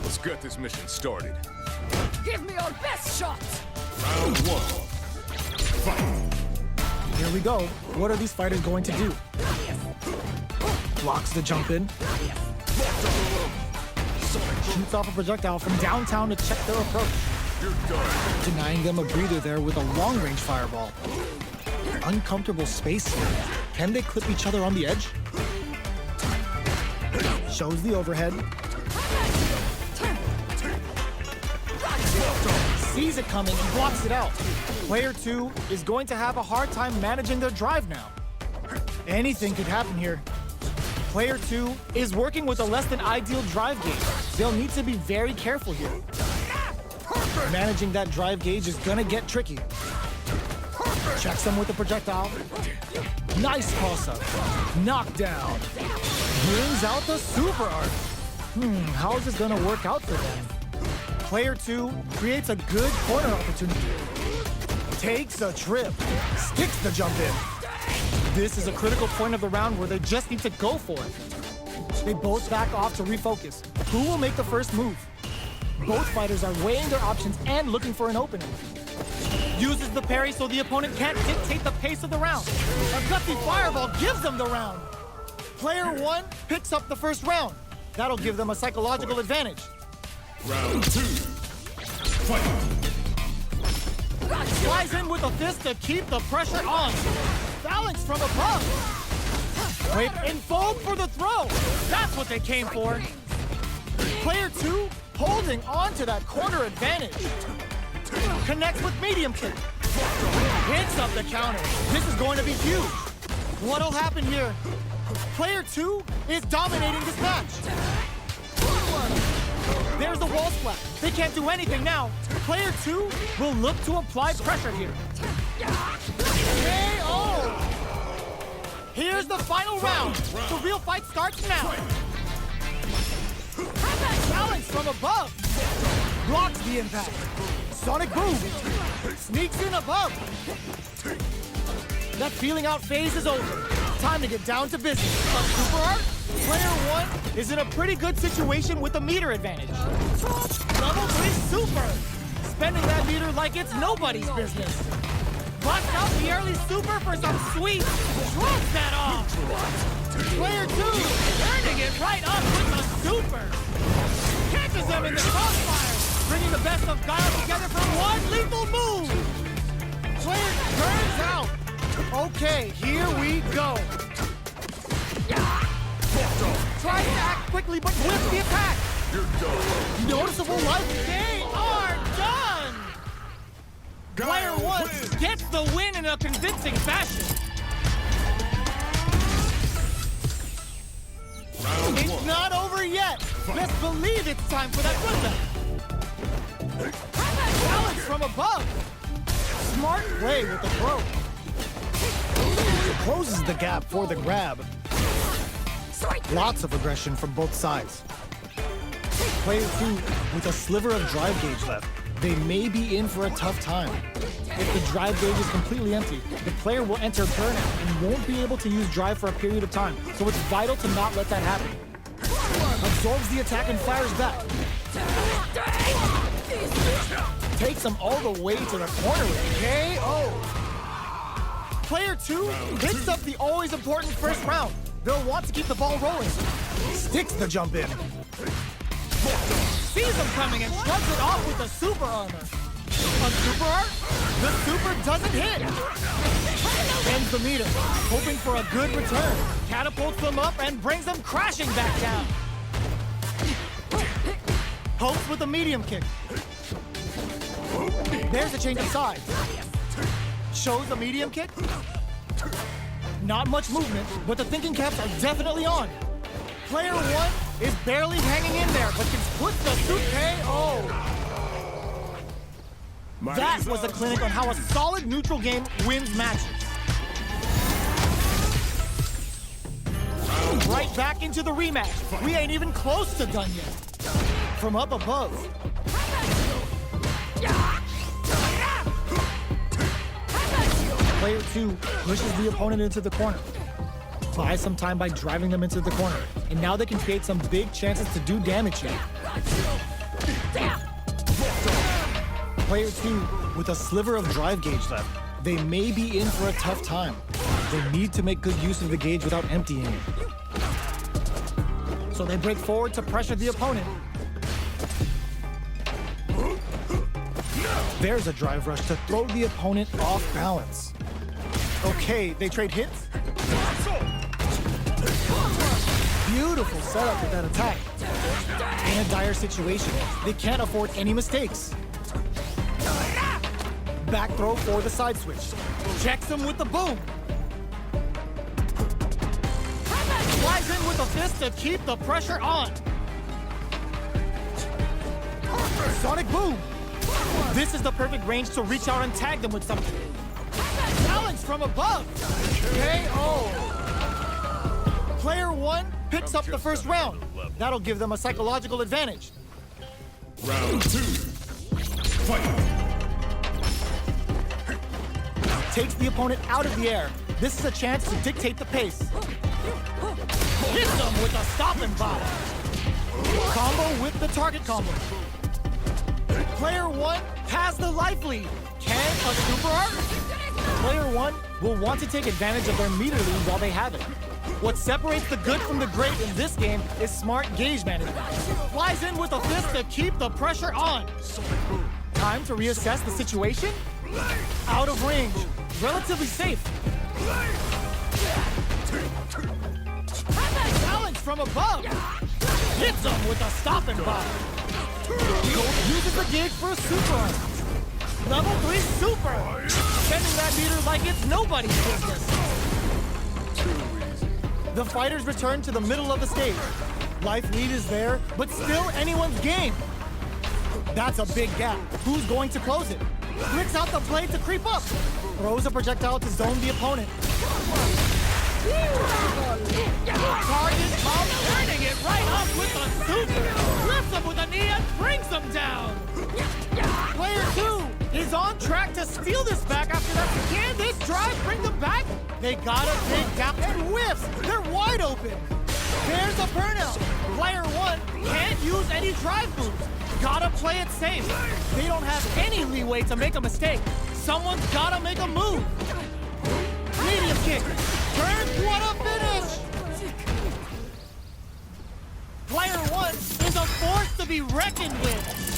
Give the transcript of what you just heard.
Let's get this mission started. Give me your best shot! Round one. Fight! Here we go. What are these fighters going to do? Blocks the jump in. Shoots off a projectile from downtown to check their approach. You're done. Denying them a breather there with a long-range fireball. Uncomfortable space here. Can they clip each other on the edge? Shows the overhead. Sees it coming and blocks it out. Player 2 is going to have a hard time managing their drive now. Anything could happen here. Player 2 is working with a less than ideal drive gauge. They'll need to be very careful here. Managing that drive gauge is gonna get tricky. Checks them with a projectile. Nice toss-up. Knockdown. Brings out the super art. How is this gonna work out for them? Player 2 creates a good corner opportunity. Takes a trip. Sticks the jump in. This is a critical point of the round where they just need to go for it. They both back off to refocus. Who will make the first move? Both fighters are weighing their options and looking for an opening. Uses the parry so the opponent can't dictate the pace of the round. A gutsy fireball gives them the round. Player 1 picks up the first round. That'll give them a psychological advantage. Round 2. Fight! Flies in with a fist to keep the pressure on. Phalanx from above. Wait, and fold for the throw. That's what they came for. Player 2 holding on to that corner advantage. Connects with medium kick. Hits up the counter. This is going to be huge. What'll happen here? Player 2 is dominating this match. There's the wall splat. They can't do anything now. Player 2 will look to apply pressure here. KO! Here's the final round. The real fight starts now. Challenge from above. Blocks the impact. Sonic boom. Sneaks in above. That feeling out phase is over. Time to get down to business. A super art? Player 1 is in a pretty good situation with a meter advantage. Level 3 super. Spending that meter like it's nobody's business. Bust out the early super for some sweet. Drops that off. Player 2 turning it right up with the super. Catches them in the crossfire. Bringing the best of guile together for one lethal move. Player turns out. Okay, here we go. Tries to act quickly, but whips the attack. You're done. Noticeable life. They are done. Player 1 gets the win in a convincing fashion. Round It's 1. not over yet. Let's believe it's time for that comeback. Challenge from above. Smart play with the throw. Closes the gap for the grab. Lots of aggression from both sides. Player 2 with a sliver of drive gauge left. They may be in for a tough time. If the drive gauge is completely empty, the player will enter burnout and won't be able to use drive for a period of time. So it's vital to not let that happen. Absorbs the attack and fires back. Takes him all the way to the corner with KO. Player 2 picks up the always important first round. They'll want to keep the ball rolling. Sticks the jump in. Sees him coming and shrugs it off with the super armor. A super art? The super doesn't hit. Ends the meter, hoping for a good return. Catapults them up and brings them crashing back down. Hopes with a medium kick. There's a change of sides. Shows a medium kick. Not much movement, but the thinking caps are definitely on. Player 1 is barely hanging in there, but can split the suit KO. That was a clinic on how a solid neutral game wins matches. Right back into the rematch. We ain't even close to done yet. From up above. Player 2 pushes the opponent into the corner. Buys some time by driving them into the corner. And now they can create some big chances to do damage here. Player 2 with a sliver of drive gauge left. They may be in for a tough time. They need to make good use of the gauge without emptying it. So they break forward to pressure the opponent. There's a drive rush to throw the opponent off balance. Okay, they trade hits. Beautiful setup with that attack. In a dire situation, they can't afford any mistakes. Back throw for the side switch. Checks him with the boom. Flies in with a fist to keep the pressure on. Sonic boom. This is the perfect range to reach out and tag them with something. Challenge from above. KO. Player 1 picks up the first round. That'll give them a psychological advantage. Round 2. Fight. Takes the opponent out of the air. This is a chance to dictate the pace. Hits them with a stopping bomb. Combo with the target combo. Player 1 has the life lead. Can a super art? Player 1 will want to take advantage of their meter lead while they have it. What separates the good from the great in this game is smart gauge management. Flies in with a fist to keep the pressure on. Time to reassess the situation? Out of range. Relatively safe. Challenge from above. Hits him with a stopping bomb. Uses the gauge for a super art. Level 3 super. Spending that meter like it's nobody's business. The fighters return to the middle of the stage. Life lead is there, but still anyone's game. That's a big gap. Who's going to close it? Flicks out the blade to creep up. Throws a projectile to zone the opponent. Target Bob turning it right up with a super. Lifts him with a knee and brings him down. Player 2 is on track to steal this back after that. Can this drive bring them back? They got a big gap and whiffs. They're wide open. There's a burnout. Player 1 can't use any drive moves. Gotta play it safe. They don't have any leeway to make a mistake. Someone's gotta make a move. Medium kick. Turns, what a finish! Player 1 is a force to be reckoned with.